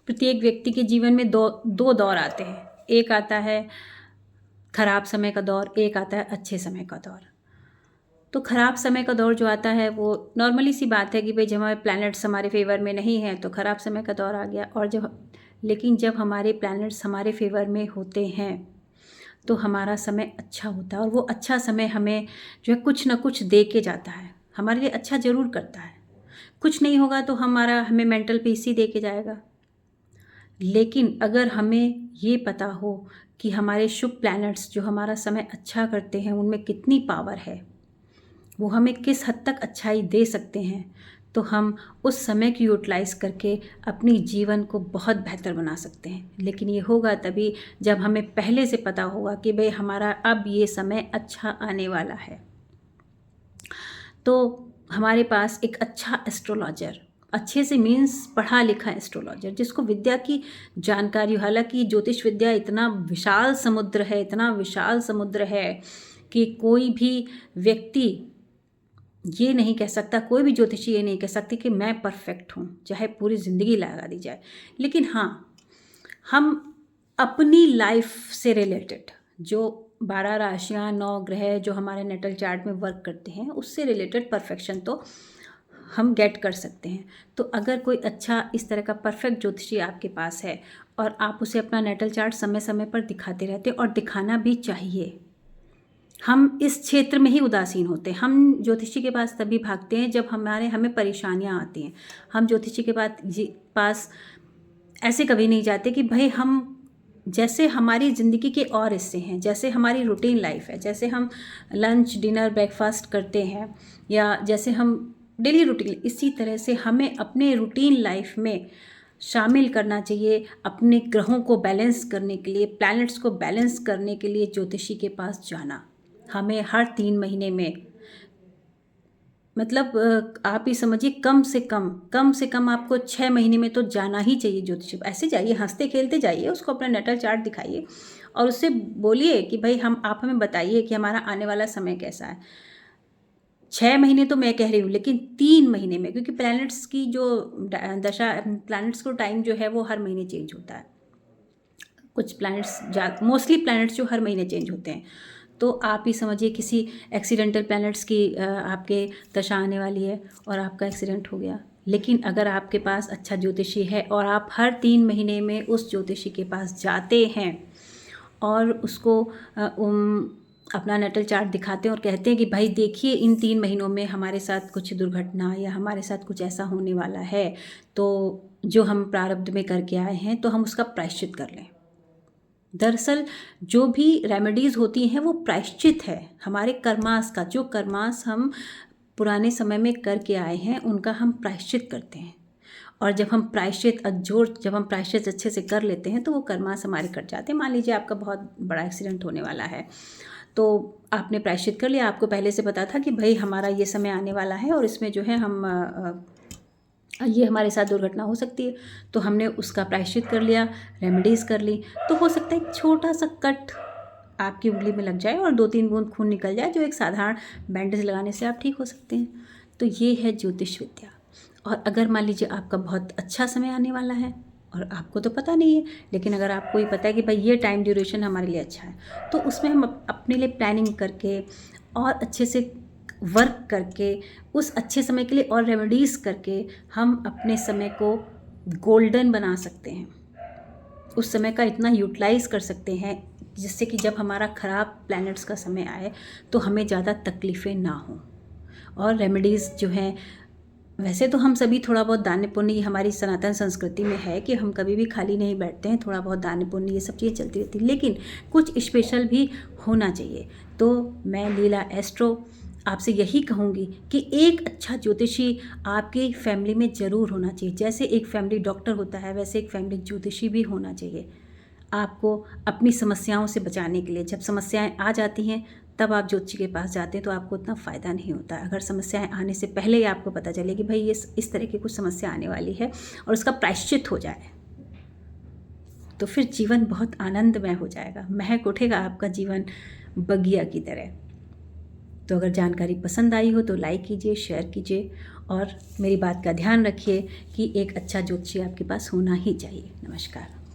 प्रत्येक व्यक्ति के जीवन में दो दौर आते हैं। एक आता है खराब समय का दौर, एक आता है अच्छे समय का दौर। तो खराब समय का दौर जो आता है वो नॉर्मली सी बात है कि भाई जब हमारे प्लैनेट्स हमारे फेवर में नहीं हैं तो खराब समय का दौर आ गया। और लेकिन जब हमारे प्लैनेट्स हमारे फेवर में होते हैं तो हमारा समय अच्छा होता है, और वो अच्छा समय हमें जो है कुछ ना कुछ दे के जाता है, हमारे लिए अच्छा ज़रूर करता है। कुछ नहीं होगा तो हमें मेंटल पीस ही दे के जाएगा। लेकिन अगर हमें ये पता हो कि हमारे शुभ प्लैनेट्स जो हमारा समय अच्छा करते हैं उनमें कितनी पावर है, वो हमें किस हद तक अच्छाई दे सकते हैं, तो हम उस समय की यूटिलाइज़ करके अपनी जीवन को बहुत बेहतर बना सकते हैं। लेकिन ये होगा तभी जब हमें पहले से पता होगा कि भाई हमारा अब ये समय अच्छा आने वाला है। तो हमारे पास एक अच्छा एस्ट्रोलॉजर, अच्छे से मीन्स पढ़ा लिखा एस्ट्रोलॉजर, जिसको विद्या की जानकारी, हालांकि ज्योतिष विद्या इतना विशाल समुद्र है, इतना विशाल समुद्र है कि कोई भी व्यक्ति ये नहीं कह सकता, कोई भी ज्योतिषी ये नहीं कह सकती कि मैं परफेक्ट हूँ, चाहे पूरी ज़िंदगी लगा दी जाए। लेकिन हाँ, हम अपनी लाइफ से रिलेटेड जो 12 राशियाँ, 9 ग्रह जो हमारे नेटल चार्ट में वर्क करते हैं, उससे रिलेटेड परफेक्शन तो हम गेट कर सकते हैं। तो अगर कोई अच्छा इस तरह का परफेक्ट ज्योतिषी आपके पास है और आप उसे अपना नेटल चार्ट समय समय पर दिखाते रहते हैं, और दिखाना भी चाहिए। हम इस क्षेत्र में ही उदासीन होते हैं। हम ज्योतिषी के पास तभी भागते हैं जब हमें परेशानियां आती हैं। हम ज्योतिषी के पास ऐसे कभी नहीं जाते कि भाई हम, जैसे हमारी ज़िंदगी के और हिस्से हैं, जैसे हमारी रूटीन लाइफ है, जैसे हम लंच डिनर ब्रेकफास्ट करते हैं, या जैसे हम डेली रूटीन, इसी तरह से हमें अपने रूटीन लाइफ में शामिल करना चाहिए। अपने ग्रहों को बैलेंस करने के लिए, प्लैनेट्स को बैलेंस करने के लिए ज्योतिषी के पास जाना। हमें हर 3 महीने में, मतलब आप ही समझिए, कम से कम आपको 6 महीने में तो जाना ही चाहिए ज्योतिष। ऐसे जाइए, हंसते खेलते जाइए, उसको अपना नेटल चार्ट दिखाइए और उससे बोलिए कि भाई आप हमें बताइए कि हमारा आने वाला समय कैसा है। 6 महीने तो मैं कह रही हूँ, लेकिन 3 महीने में, क्योंकि प्लैनेट्स की जो दशा, प्लैनेट्स को टाइम जो है वो हर महीने चेंज होता है। कुछ प्लैनेट्स, मोस्टली प्लैनेट्स जो हर महीने चेंज होते हैं। तो आप ही समझिए किसी एक्सीडेंटल प्लैनेट्स की आपके दशा आने वाली है और आपका एक्सीडेंट हो गया। लेकिन अगर आपके पास अच्छा ज्योतिषी है और आप हर 3 महीने में उस ज्योतिषी के पास जाते हैं और उसको अपना नेटल चार्ट दिखाते हैं और कहते हैं कि भाई देखिए, इन 3 महीनों में हमारे साथ कुछ दुर्घटना या हमारे साथ कुछ ऐसा होने वाला है, तो जो हम प्रारब्ध में करके आए हैं तो हम उसका प्रायश्चित कर लें। दरअसल जो भी रेमेडीज़ होती हैं वो प्रायश्चित है हमारे कर्मास का। जो कर्मास हम पुराने समय में करके आए हैं उनका हम प्रायश्चित करते हैं। और जब हम प्रायश्चित अच्छे से कर लेते हैं तो वो कर्मास हमारे कट जाते हैं। मान लीजिए आपका बहुत बड़ा एक्सीडेंट होने वाला है, तो आपने प्रायश्चित कर लिया, आपको पहले से पता था कि भाई हमारा ये समय आने वाला है और इसमें जो है ये हमारे साथ दुर्घटना हो सकती है, तो हमने उसका प्रायश्चित कर लिया, रेमेडीज़ कर ली। तो हो सकता है एक छोटा सा कट आपकी उंगली में लग जाए और 2-3 बूंद खून निकल जाए, जो एक साधारण बैंडेज लगाने से आप ठीक हो सकते हैं। तो ये है ज्योतिष विद्या। और अगर मान लीजिए आपका बहुत अच्छा समय आने वाला है और आपको तो पता नहीं है, लेकिन अगर आपको ये पता है कि भाई ये टाइम ड्यूरेशन हमारे लिए अच्छा है, तो उसमें हम अपने लिए प्लानिंग करके और अच्छे से वर्क करके, उस अच्छे समय के लिए और रेमेडीज़ करके हम अपने समय को गोल्डन बना सकते हैं। उस समय का इतना यूटिलाइज़ कर सकते हैं जिससे कि जब हमारा ख़राब प्लैनेट्स का समय आए तो हमें ज़्यादा तकलीफ़ें ना हों। और रेमेडीज़ जो हैं, वैसे तो हम सभी थोड़ा बहुत दान पुण्य, हमारी सनातन संस्कृति में है कि हम कभी भी खाली नहीं बैठते हैं, थोड़ा बहुत दान पुण्य ये सब चीज़ें चलती रहती हैं, लेकिन कुछ स्पेशल भी होना चाहिए। तो मैं लीला एस्ट्रो आपसे यही कहूँगी कि एक अच्छा ज्योतिषी आपकी फैमिली में ज़रूर होना चाहिए। जैसे एक फैमिली डॉक्टर होता है, वैसे एक फैमिली ज्योतिषी भी होना चाहिए, आपको अपनी समस्याओं से बचाने के लिए। जब समस्याएं आ जाती हैं तब आप ज्योतिषी के पास जाते हैं तो आपको उतना फ़ायदा नहीं होता। अगर समस्याएं आने से पहले ही आपको पता चले कि भाई ये इस तरह की कुछ समस्या आने वाली है और उसका प्रायश्चित हो जाए, तो फिर जीवन बहुत आनंदमय हो जाएगा, महक उठेगा आपका जीवन बगिया की तरह। तो अगर जानकारी पसंद आई हो तो लाइक कीजिए, शेयर कीजिए और मेरी बात का ध्यान रखिए कि एक अच्छा ज्योतिषी आपके पास होना ही चाहिए। नमस्कार।